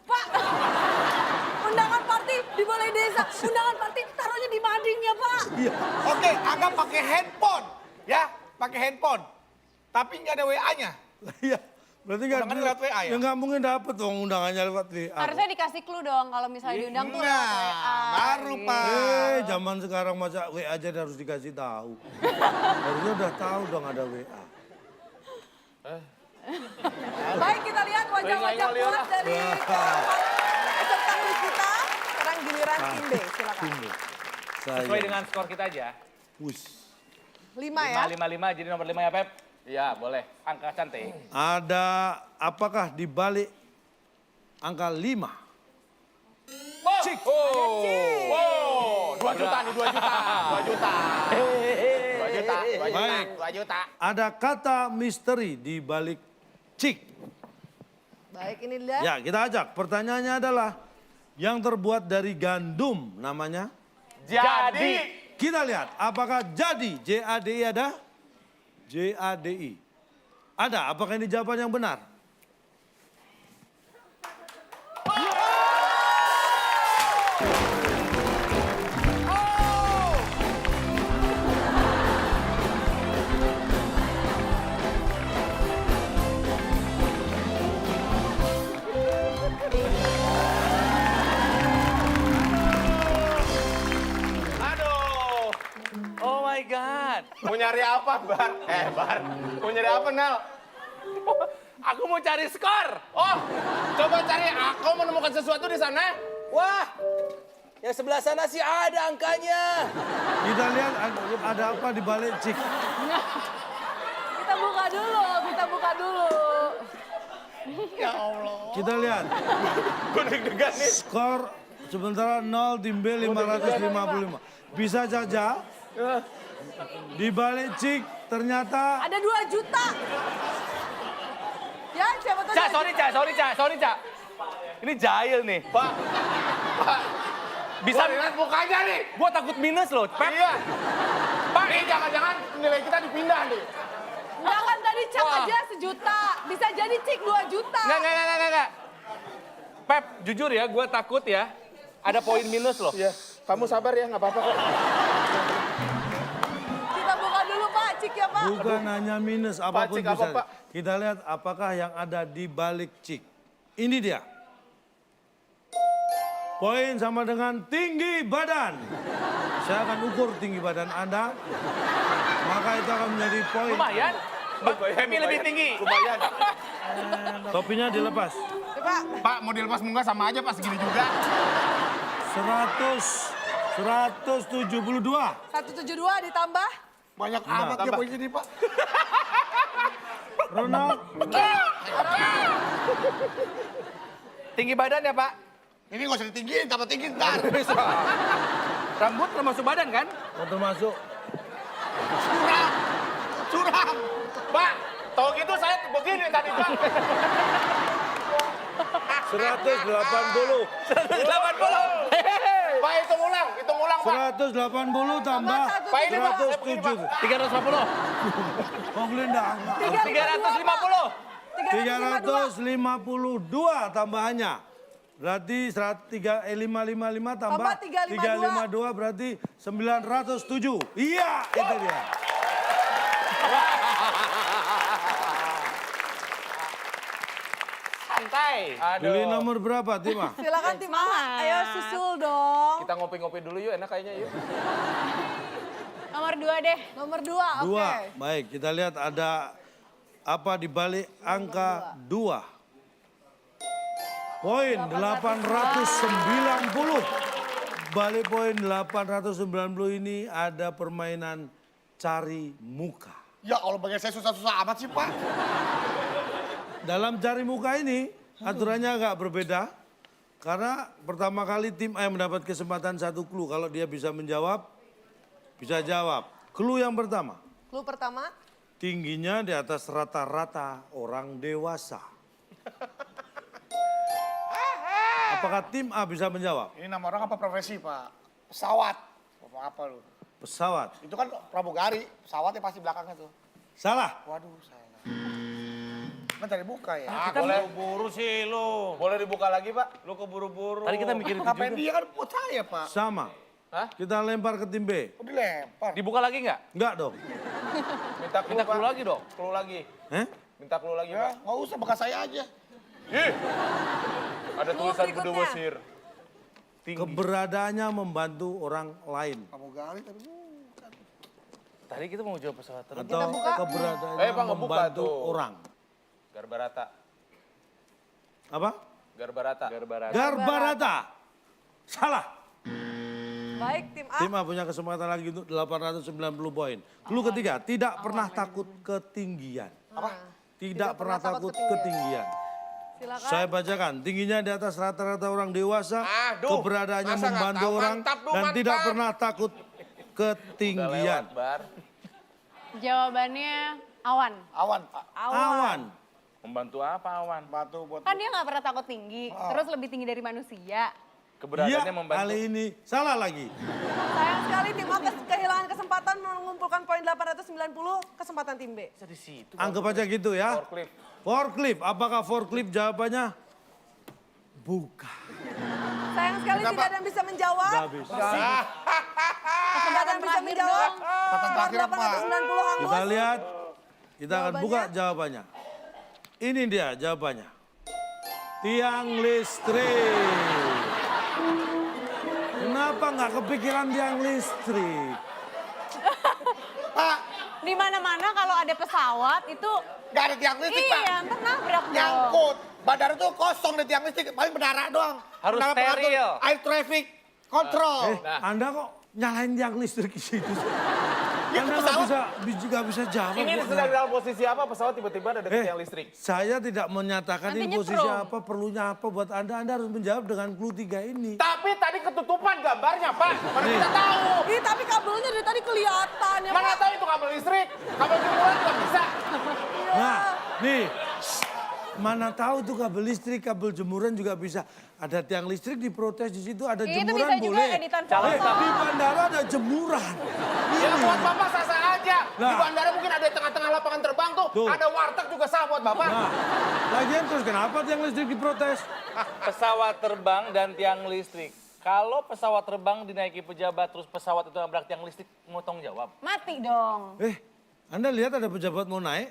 Pak, undangan party di balai desa. Undangan party taruhnya di mading ya, Pak. Oke, anggap pakai handphone. Ya, pakai handphone. Tapi nggak ada WA-nya. Iya. Berarti nggak Undangannya lewat WA ya? Ya nggak mungkin dapet dong undangannya lewat WA. Harusnya dikasih clue dong kalau misalnya diundang tuh lewat Nah, WA. baru Pak. Zaman sekarang masa WA aja harus dikasih tahu. Harusnya udah tahu dong ada WA. Baik, kita lihat wajah-wajah puas dari peserta kuis kita. Sekarang giliran tim B, silakan. Sesuai dengan skor kita aja. Wus. 5 ya. 5, jadi nomor 5 ya, Pep? Iya, boleh. Angka cantik. Ada apakah di balik angka 5? Cik. Wow, 2 juta nih, 2 juta. 2 juta. 2 juta, 2 juta, Baik. 2 juta. Ada kata misteri di balik cik. Baik, ini dia. Ya, kita ajak. Pertanyaannya adalah yang terbuat dari gandum namanya? Jadi. Kita lihat apakah jadi JADI ada? JADI. Ada, apakah ini jawaban yang benar? Aduh. Oh my God. Mau nyari apa, Bar? Bar. Mau nyari apa, Nal? Aku mau cari skor. Oh, coba cari. Aku menemukan sesuatu di sana. Wah, yang sebelah sana sih ada angkanya. Kita lihat ada apa di balik cik. Kita buka dulu. Kita lihat. Gue deg-degan nih. Skor sementara 0 tim B 555. Bisa saja di balik cik ternyata Ada 2 juta. Ya, siapa tahu. Cak, sorry, Cak. Ini jahil nih. Pak. Bisa Lihat mukanya nih. Gua takut minus loh, Pep. Iya. Pak, ini jangan-jangan nilai kita dipindah nih. Enggak kan tadi cak Wah. aja 1 juta. Bisa jadi cik 2 juta. Enggak. Pep, jujur ya, gue takut ya. Ada poin minus loh. Iya, kamu sabar ya, nggak apa-apa kok. Kita buka dulu Pak, cik ya Pak. bukan hanya minus apapun cik apa, bisa. Pak? Kita lihat apakah yang ada di balik cik. Ini dia. Poin sama dengan tinggi badan. Saya akan ukur tinggi badan Anda. Maka itu akan menjadi poin. Lumayan. Happy lebih tinggi. Lumayan. Topinya dilepas. Pak, Pak, mau dilepas munggah sama aja Pak, segini juga. 172. 172 ditambah. Banyak amat ya poin ini, Pak. Ronald. Tinggi badan ya, Pak? Ini nggak usah ditinggiin, tambah tinggi ntar. Rambut termasuk badan kan? Mau termasuk. Curang. Pak, tau gitu saya begini tadi Pak. 180. 180. Pak, hitung ulang Pak. 180 tambah Pak, ini Pak, saya begini, Pak. 350. Oh, Glinda. 350. 352 tambahannya. Berarti 555 tambah Tambah 352. 352 berarti 907. Iya, itu dia. Santai. Pilih nomor berapa, Tima? Silakan tim A, ayo susul dong. Kita ngopi-ngopi dulu yuk, enak kayaknya yuk. Nomor 2 deh. Nomor 2, oke. 2. Baik, kita lihat ada apa di balik angka 2. Poin 890. Balik poin 890 ini ada permainan cari muka. Ya Allah, bagian saya susah-susah amat sih, Pak. Dalam cari muka ini aturannya agak berbeda. Karena pertama kali tim A yang mendapat kesempatan 1 clue. Kalau dia bisa menjawab, bisa jawab. Clue yang pertama. Clue pertama, Tingginya di atas rata-rata orang dewasa. Apakah tim A bisa menjawab? Ini nama orang apa profesi, Pak? Pesawat. Apa lu? Pesawat. Itu kan pramugari, pesawatnya pasti belakangnya tuh. Salah. Waduh, salah. Kan cari buka ya. Ah, boleh buru sih lu. Boleh dibuka lagi Pak? Lu keburu-buru. Tadi kita mikirin itu Ngapain juga. dia kan buat saya, Pak. Sama. Hah? Kita lempar ke tim B. Kok dilempar? Dibuka lagi nggak? Enggak dong. Minta clue, Minta clue Pak. lagi dong. Clue lagi. Eh? Minta clue lagi Ya, Pak. nggak usah, bekas saya aja. Ih. Ada tulisan berikutnya. Gede Mesir. Keberadaannya membantu orang lain. Pramugari tapi bukan. Tadi kita mau jawab pesawat terbang. Atau keberadaannya Pak, ngebuka membantu tuh. orang. Garbarata. Apa? Garbarata. Garbarata. Salah. baik tim A. Tim A punya kesempatan lagi untuk 890 poin. Clue ketiga, tidak pernah takut ketinggian. Apa? Tidak pernah takut ketinggian. Silakan. Saya bacakan, tingginya di atas rata-rata orang dewasa, Aduh, keberadaannya masa nggak membantu tahu? orang, Mantap, dan mantap. tidak pernah takut ketinggian. Lewat, Bar. Jawabannya awan. Awan, Pak. Awan. Membantu apa Awan? Batu buat Kan dia nggak pernah takut tinggi, terus lebih tinggi dari manusia. Keberadaannya Iya, membantu. kali ini salah lagi. Sayang sekali tim A kehilangan kesempatan mengumpulkan poin 890, kesempatan tim B. Di situ. Anggap aja gitu ya. Forklift. Forklift, apakah forklift jawabannya? Bukan. Sayang sekali tidak ada yang bisa menjawab. Nggak bisa. Kesempatan bisa menjawab. Kesempatan terakhir apa? 890 hangus. Kita lihat, kita akan Jawabannya? buka jawabannya. Ini dia jawabannya. Tiang listrik. Kenapa nggak kepikiran tiang listrik? Pak, Di mana-mana kalau ada pesawat itu nggak ada tiang listrik, Pak. iya, ntar nabrak dong. Nyangkut. Bandara tuh kosong di tiang listrik, paling mendarat doang. Harus Mendarat pengatur steril. Air traffic control. Anda kok nyalain tiang listrik di situ? Ya, Anda pesawat. nggak bisa jawab. Ini kok. sedang dalam posisi apa? Pesawat tiba-tiba ada dekat tiang listrik. Saya tidak menyatakan ini Nanti posisi nyetrum. apa, perlunya apa buat Anda. Anda harus menjawab dengan clue 3 ini. Tapi tadi ketutupan gambarnya, Pak. Mana Nih. kita tahu. Ih, tapi kabelnya dari tadi kelihatan ya, Mana Pak. tahu itu kabel listrik. Kabel jemuran juga bisa. Nah, nih. Mana tahu tuh kabel listrik, kabel jemuran juga bisa. Ada tiang listrik diprotes di situ, ada Itu jemuran bisa juga boleh. editan Eh, foto. di bandara ada jemuran. Ya buat Bapak sah-sah aja. Di Nah. bandara mungkin ada di tengah-tengah lapangan terbang tuh. Tuh. Ada warteg juga sah buat Bapak. Nah, lagian terus kenapa tiang listrik diprotes? Pesawat terbang dan tiang listrik. Kalau pesawat terbang dinaiki pejabat terus pesawat itu nabrak tiang listrik, mau tanggung jawab. Mati dong. Anda lihat ada pejabat mau naik?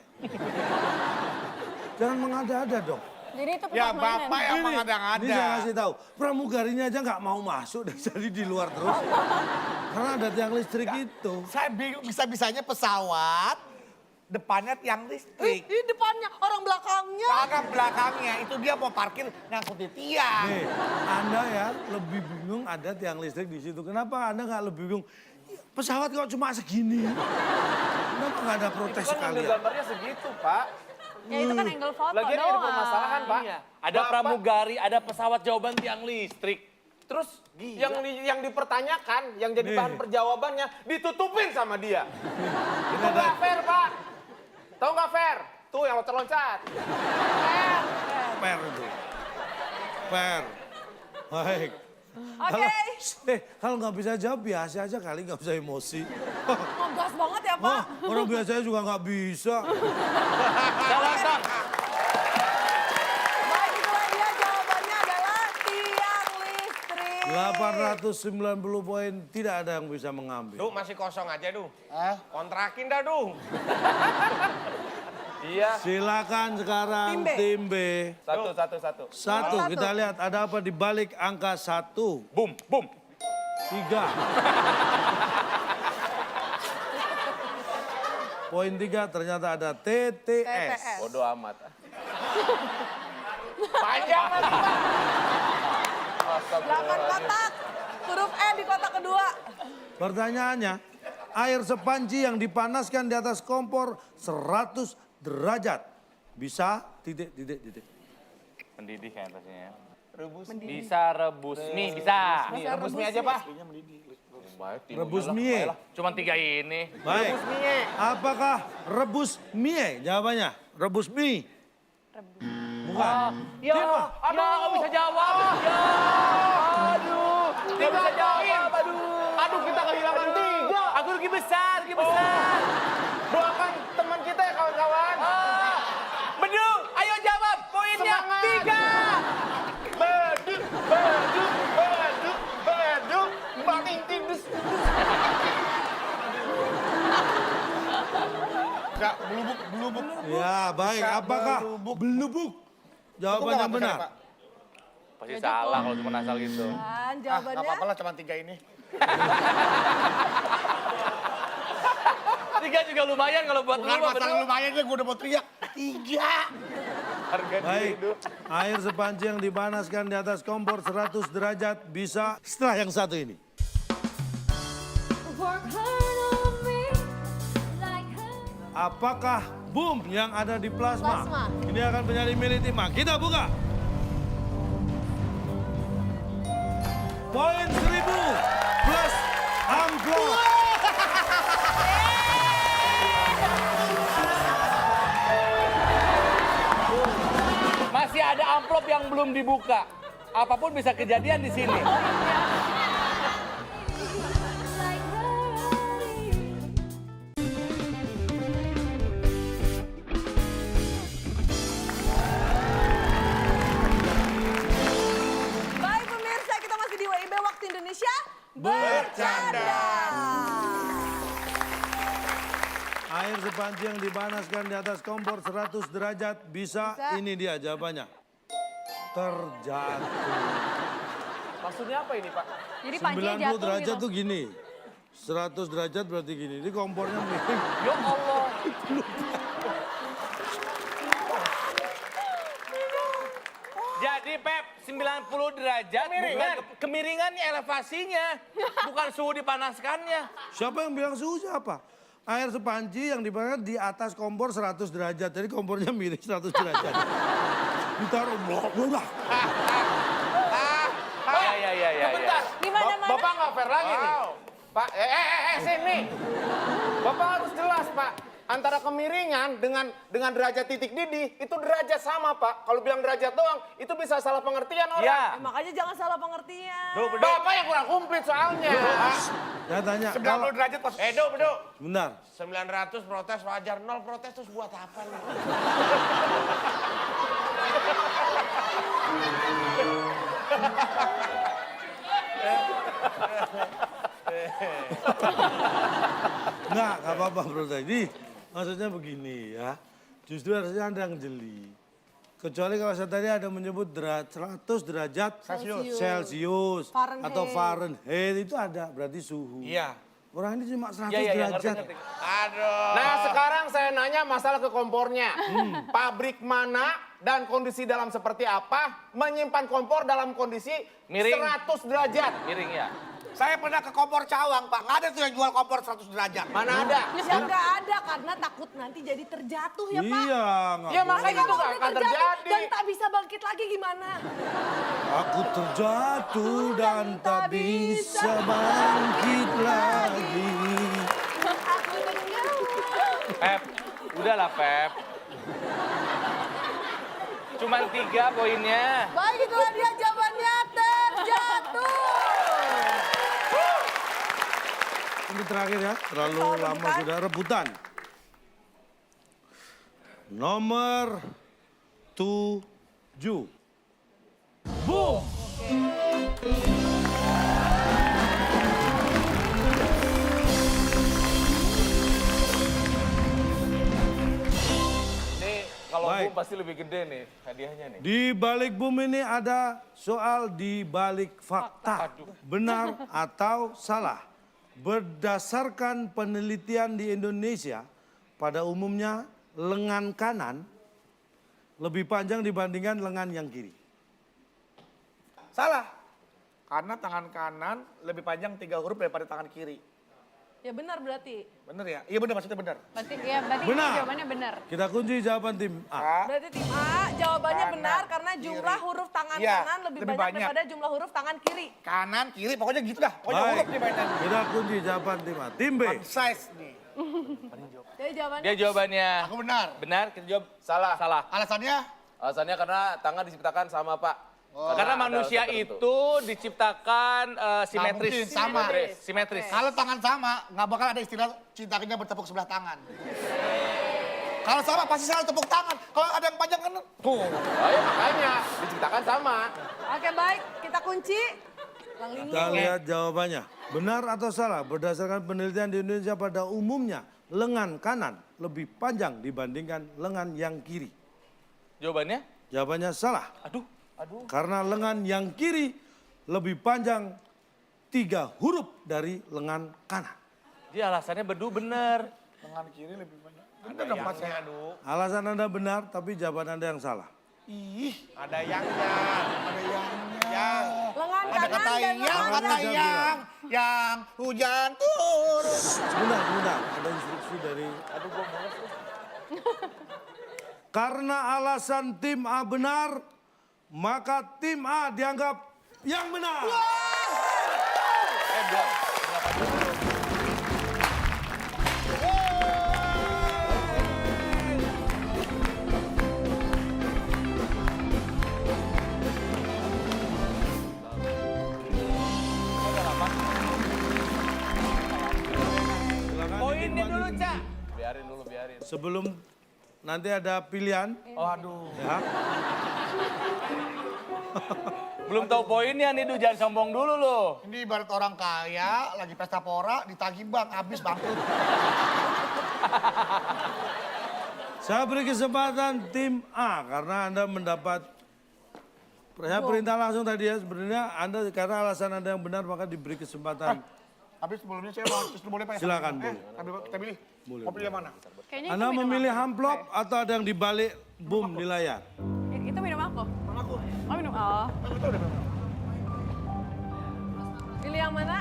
Jangan mengada-ada dong. Jadi itu Ya pusat mainan. bapak yang Ini saya mengada-ngada. kasih tahu, pramugarinya aja nggak mau masuk, jadi di luar terus. Karena ada tiang listrik itu. Saya bingung bisa-bisanya pesawat, depannya tiang listrik. Di depannya, orang belakangnya. Karena belakangnya itu dia mau parkir nyangkut di tiang. Nih, Anda ya lebih bingung ada tiang listrik di situ. Kenapa Anda nggak lebih bingung? Pesawat kok cuma segini? Kenapa nggak ada protes sekalian? gambarnya segitu, Pak. Ya itu kan angle foto Lagian ini ada doang. permasalahan, Pak. Ada pramugari, ada pesawat jawaban tiang listrik. Terus yang dipertanyakan, yang jadi Nih. bahan perjawabannya ditutupin sama dia. Itu nggak fair, Pak. Tahu nggak fair? Tuh yang loncat-loncat. Per itu. Per. Baik. Oke. Kalau nggak bisa jawab biasa aja kali, nggak usah emosi. Ngegas banget ya, Pak. Orang biasanya juga nggak bisa. Baik, itulah dia jawabannya adalah tiang listrik. 890 poin tidak ada yang bisa mengambil. Duh, masih kosong aja, Duh. Kontrakin dah, Duh. Iya. Silakan sekarang tim B. Satu. Satu, kita lihat ada apa di balik angka 1. Boom, boom. 3. Poin 3 ternyata ada TTS. Bodoh amat. Panjang lagi, Pak. 8 kotak. Huruf E di kotak kedua. Pertanyaannya, air sepanci yang dipanaskan di atas kompor 100 derajat bisa titik. Mendidih kan pastinya. Bisa rebus mie, bisa. Rebus mie aja, Pak. Rebus mie. Cuman 3 ini. Baik. Apakah rebus mie? Jawabannya, rebus mie. Bukan. Ya, nggak bisa jawab. Ya, aduh. Nggak bisa jawab, Aduh, kita kehilangan 3. Aku rugi besar. Doakan teman kita ya, kawan-kawan. Bedu, ayo jawab. Poinnya Semangat. 3. Beduk, banting tidus. Enggak, belubuk. Ya, baik. Apakah belubuk? Jawabannya benar. Pasti salah kalau cuma asal gitu. Dan Enggak jawabannya apa-apa lah, cuma 3 ini. 3 juga lumayan kalau buat Bukan lu, masalah Bedu. lumayan deh, gue udah mau teriak. 3. Harga Baik, air sepanci yang dipanaskan di atas kompor 100 derajat bisa setelah yang satu ini. Work hard on me like her. Apakah boom yang ada di plasma? Plasma. Ini akan menjadi milik Tima. Kita buka. Poin 1000 plus amplop. Masih ada amplop yang belum dibuka. Apapun bisa kejadian di sini. Like her. baik pemirsa, kita masih di WIB Waktu Indonesia Bercanda. Air sepanci yang dipanaskan di atas kompor 100 derajat bisa, Bisa. ini dia jawabannya. Terjatuh. Maksudnya apa ini, Pak? Jadi pancinya 90 jatuh derajat gitu. tuh gini. 100 derajat berarti gini. Ini kompornya miring. Ya Allah. Jadi Pep, 90 derajat Kemiringan. bukan kemiringan nih elevasinya. Bukan suhu dipanaskannya. Siapa yang bilang suhu siapa? Air sepanci yang dipanaskan di atas kompor 100 derajat. Jadi kompornya miring 100 derajat. Ditaruh blok. Ya. Bentar. Di mana-mana. Bapak nggak fair lagi nih. Pak, sini. Bapak harus jelas, Pak. Antara kemiringan dengan derajat titik didih, itu derajat sama, Pak. Kalau bilang derajat doang, itu bisa salah pengertian orang. Ya. Makanya jangan salah pengertian. Bapak yang kurang komplit soalnya. Saya tanya, 90 derajat pas. Bedu. sebentar. 900 protes wajar, 0 protes terus buat apa nih? Nggak apa-apa bro. Ini maksudnya begini ya. Justru harusnya Anda yang jeli. Kecuali kalau saya tadi ada menyebut 100 derajat Celcius Fahrenheit. atau Fahrenheit itu ada berarti suhu. Iya. Orang ini cuma 100 Iya, derajat. ngerti. Aduh. Nah sekarang saya nanya masalah ke kompornya. Pabrik mana dan kondisi dalam seperti apa menyimpan kompor dalam kondisi Miring. 100 derajat? Miring ya. Saya pernah ke kompor Cawang, Pak. Nggak ada tuh yang jual kompor 100 derajat. Mana ada? Ya nggak ada karena takut nanti jadi terjatuh ya Pak. Iya, nggak Ya boleh. makanya itu nggak akan terjadi. Dan tak bisa bangkit lagi gimana? Aku terjatuh dan tak bisa bangkit lagi. Aku tenggelam. Pep, udahlah Pep. Cuman 3 poinnya. Baik itulah dia jawabannya terjatuh. Ini terakhir ya, terlalu Soal lama rebutan. sudah rebutan. Nomor 7. Boom! Nih, kalau Baik. boom pasti lebih gede nih hadiahnya nih. Di balik boom ini ada soal di balik fakta. Benar atau salah? Berdasarkan penelitian di Indonesia, pada umumnya lengan kanan lebih panjang dibandingkan lengan yang kiri. Salah. Karena tangan kanan lebih panjang 3 huruf daripada tangan kiri. Ya benar berarti. Bener ya? Iya bener, maksudnya bener. Berarti ini Benar. jawabannya benar. Kita kunci jawaban tim A. Berarti tim A jawabannya Kanan, benar karena jumlah kiri. huruf tangan Iya, kanan lebih lebih banyak banyak. daripada jumlah huruf tangan kiri. Kanan, kiri, pokoknya gitu dah. Pokoknya Baik, huruf dimainan. kita kunci jawaban tim A. Tim B. Size nih. Jadi jawabannya Dia jawabannya Aku benar. benar, kita jawab Salah. salah. Alasannya? Alasannya karena tangan diciptakan sama Pak. Karena manusia itu diciptakan simetris. mungkin, sama. Simetris. Kalau tangan sama, nggak bakal ada istilah cintakannya bertepuk sebelah tangan. Kalau sama pasti selalu tepuk tangan. Kalau ada yang panjang kan, tuh. Oh ya makanya diciptakan sama. Oke baik, kita kunci. Bang Lingi. Kita lihat jawabannya. Benar atau salah? Berdasarkan penelitian di Indonesia pada umumnya, lengan kanan lebih panjang dibandingkan lengan yang kiri. Jawabannya? Jawabannya salah. Aduh. Karena lengan yang kiri lebih panjang 3 huruf dari lengan kanan. Dia alasannya bener. Tangan kiri lebih banyak. Ada dong pas saya. Alasan Anda benar, tapi jawaban Anda yang salah. Ih, ada yangnya. Ada yangnya. Lengan Ada kanan kata dan yang, lengan kata kiri. yang hujan turun. Sebentar. Ada instruksi dari... Karena alasan tim A benar, maka tim A dianggap yang benar. Silakan Poinnya dulu, dinikmati. Cak. Biarin. Sebelum nanti ada pilihan, Oh, aduh. ya. Belum tahu poinnya nih, Du. Jangan sombong dulu loh. Ini ibarat orang kaya, lagi pesta pora, ditagih bank, habis bangkrut. Saya beri kesempatan tim A karena Anda mendapat saya perintah langsung tadi ya, sebenarnya Anda karena alasan Anda yang benar maka diberi kesempatan. Habis sebelumnya saya mau terus boleh Pak. Silakan, boleh. Kita pilih. Boleh, Mau pilih yang mana? Kayaknya Anda itu minum memilih aku. amplop atau ada yang dibalik boom di layar? Itu minum aku. Aku. Oh minum. Oh. Itu udah benar. Pilih yang mana?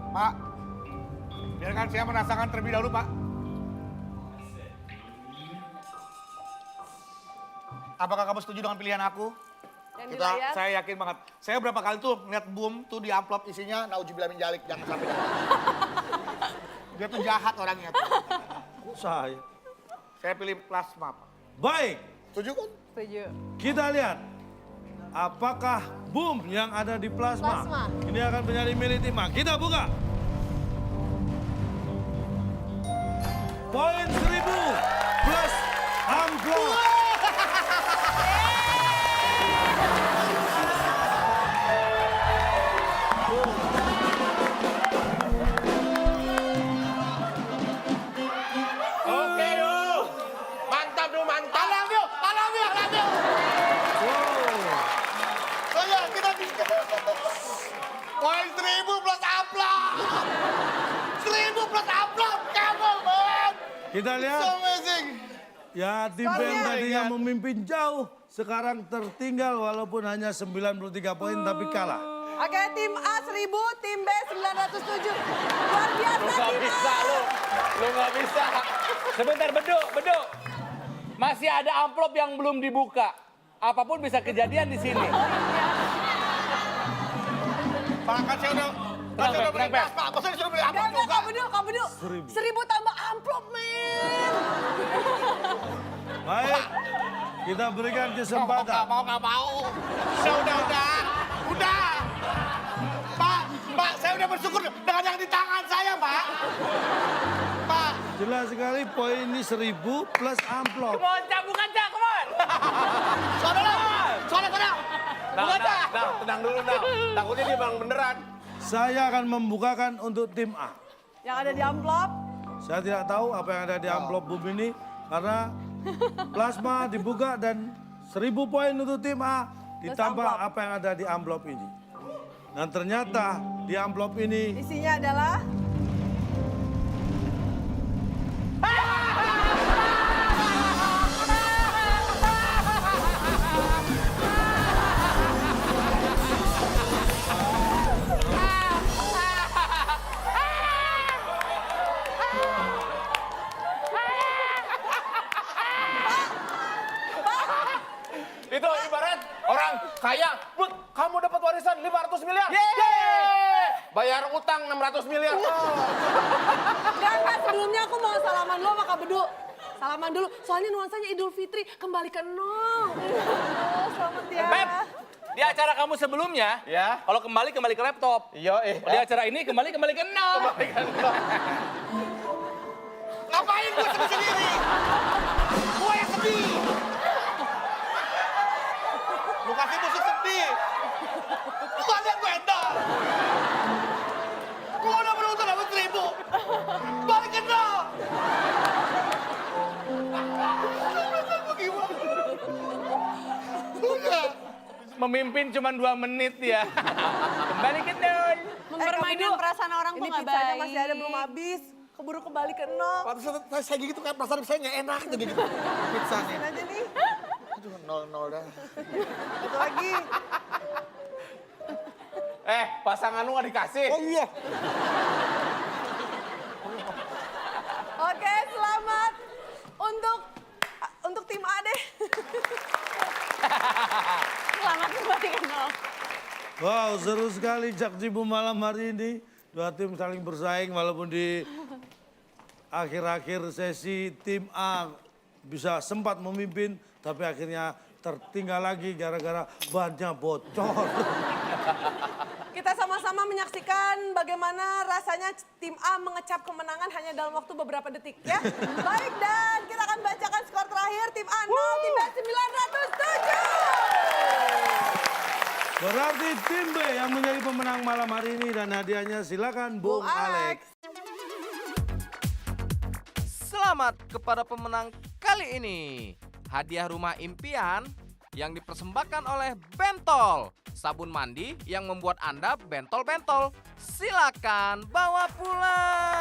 Pak, biarkan saya merasakan terlebih dahulu, Pak. Apakah kamu setuju dengan pilihan aku? Yang di layar? Saya yakin banget. Saya berapa kali tuh ngeliat boom tuh di amplop isinya nauzubillah min dzalik, jangan sampai. Dia tuh jahat orangnya tuh. Saya. Saya pilih plasma, Pak. Baik, Setuju kan? Setuju. kita lihat apakah boom yang ada di plasma, Plasma. ini akan menjadi milik tim A. Kita buka. Poin 1000 plus amplop. Kita lihat. So amazing. Ya, tim B yang tadinya memimpin jauh, sekarang tertinggal walaupun hanya 93 poin tapi kalah. Oke, tim A 1000, tim B 907. Luar biasa Lu nggak tim A. bisa lu. Lu nggak bisa. Sebentar, Bedu. Masih ada amplop yang belum dibuka. Apapun bisa kejadian di sini. Pak, kan saya udah... Kan saya udah beli tas, Pak. Masa disuruh beli amplop Enggak, juga? Kak Bedu. 1000 tambah amplop, men. Baik, kita berikan kesempatan. Nggak mau. Saya udah. Pak, saya udah bersyukur dengan yang di tangan saya, Pak. Pak. Jelas sekali poin ini 1000 plus amplop. Come on, Cak, bukan Cak, come on. Soalnya. Bukan, Cak. Nah, tenang dulu, nah. Takutnya dia bang beneran. Saya akan membukakan untuk tim A. Yang ada di amplop. Saya tidak tahu apa yang ada di amplop bumi ini karena plasma dibuka dan 1000 poin untuk tim A ditambah amplop. apa yang ada di amplop ini. Dan ternyata di amplop ini Isinya adalah Itu ibarat orang kaya, "Bud, kamu dapat warisan 500 miliar. Yeay! Yeay! Bayar utang 600 miliar. Enggak, sebelumnya aku mau salaman dulu sama Kak Bedu. Salaman dulu, soalnya nuansanya Idul Fitri kembali ke nol. Selamat ya. Pep, di acara kamu sebelumnya, Ya. kalau kembali ke laptop. Iya, Di acara ini kembali ke nol. Ngapain gue sedih sendiri? Gue yang sedih. Lu kasih musik sedih. Lu lihat gue endor. Gue udah beruntung dapat 1000. Balikin dong. Udah. Memimpin cuma 2 menit ya. Kembali ke nol. Mempermainkan perasaan orang tuh Ini nggak pizzanya baik. masih ada belum habis. Keburu kembali ke nol. Pantesan saya gitu kan, perasaan saya nggak enak jadi gitu. Pizzanya. Ini aja nih. Aduh, 0-0 dah. Satu lagi. Pasangan lu nggak dikasih. Oh iya. Oke, selamat untuk tim A deh. Selamat kembali ke nol. wow, seru sekali Cak Cibum malam hari ini. Dua tim saling bersaing walaupun di akhir-akhir sesi tim A bisa sempat memimpin tapi akhirnya tertinggal lagi gara-gara bannya bocor. Kita sama-sama menyaksikan bagaimana rasanya tim A mengecap kemenangan hanya dalam waktu beberapa detik ya. Baik, dan kita akan bacakan skor terakhir. Tim A 0, tim B 907. Berarti tim B yang menjadi pemenang malam hari ini dan hadiahnya silakan Bung Alex. Selamat kepada pemenang kali ini. Hadiah rumah impian yang dipersembahkan oleh Bentol. Sabun mandi yang membuat Anda bentol-bentol. Silakan bawa pulang.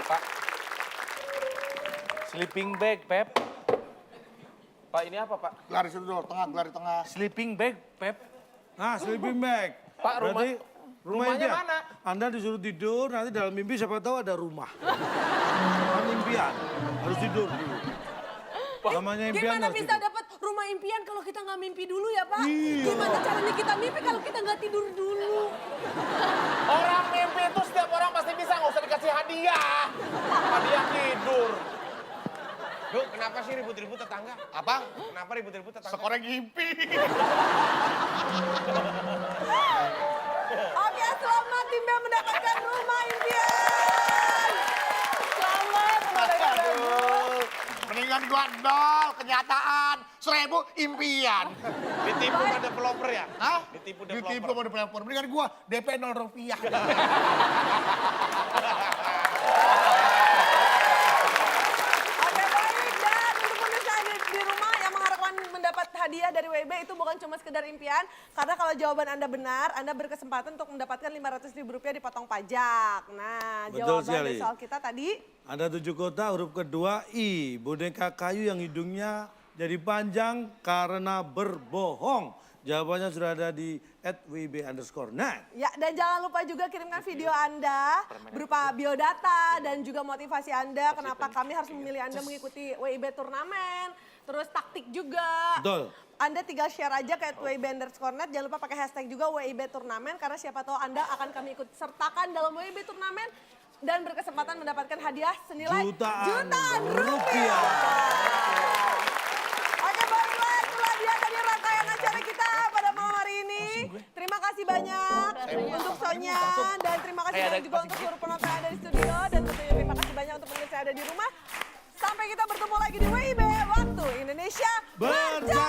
Pak, sleeping bag, Pep. Pak, ini apa, Pak? Gelar di situ dulu, gelar di tengah. Sleeping bag, Pep. Nah, sleeping bag. Pak, Berarti rumahnya impian. mana? Anda disuruh tidur, nanti dalam mimpi siapa tahu ada rumah. Kan impian, harus tidur dulu. Namanya impian Gimana harus bisa tidur. dapat rumah impian kalau kita nggak mimpi dulu ya Pak? Gimana caranya kita mimpi kalau kita nggak tidur dulu? Orang mimpi itu setiap orang pasti bisa, nggak usah dikasih hadiah. Hadiah tidur. Duh, kenapa sih ribut-ribut tetangga? Apa? Kenapa ribut-ribut tetangga? Sekoreng ngimpi. Oke, selamat tim B mendapatkan rumah impian. Selamat kepada Aduh. Mendingan gua 0, kenyataan. 1000 impian. Ditipu sama developer ya? Hah? Ditipu Ditipu sama developer. Mendingan gua DP 0 rupiah. Oke, baik. Dan untuk pemirsa di rumah yang mengharapkan mendapat hadiah dari WIB itu bukan cuma sekedar impian, karena kalau jawaban Anda benar, Anda berkesempatan untuk mendapatkan Rp500.000 dipotong pajak. Nah, Betul jawaban sekali. dari soal kita tadi, Ada 7 kota, huruf kedua I. Boneka kayu yang hidungnya jadi panjang karena berbohong. Jawabannya sudah ada di @wib_net. ya, dan jangan lupa juga kirimkan video Anda berupa biodata dan juga motivasi Anda kenapa kami harus memilih Anda mengikuti WIB turnamen, terus taktik juga. Betul. Anda tinggal share aja ke @wib_net, jangan lupa pakai hashtag juga WIB turnamen karena siapa tahu Anda akan kami ikut sertakan dalam WIB turnamen dan berkesempatan mendapatkan hadiah senilai Jutaan rupiah. rupiah. Oke, baiklah, itulah dia tadi rangkaian acara kita pada malam hari ini. Terima kasih banyak untuk Sonya dan terima kasih banyak juga untuk seluruh penonton yang ada di studio dan tentunya terima kasih banyak untuk pemirsa yang ada di rumah. Sampai kita bertemu lagi di WIB Waktu Indonesia Berjaya.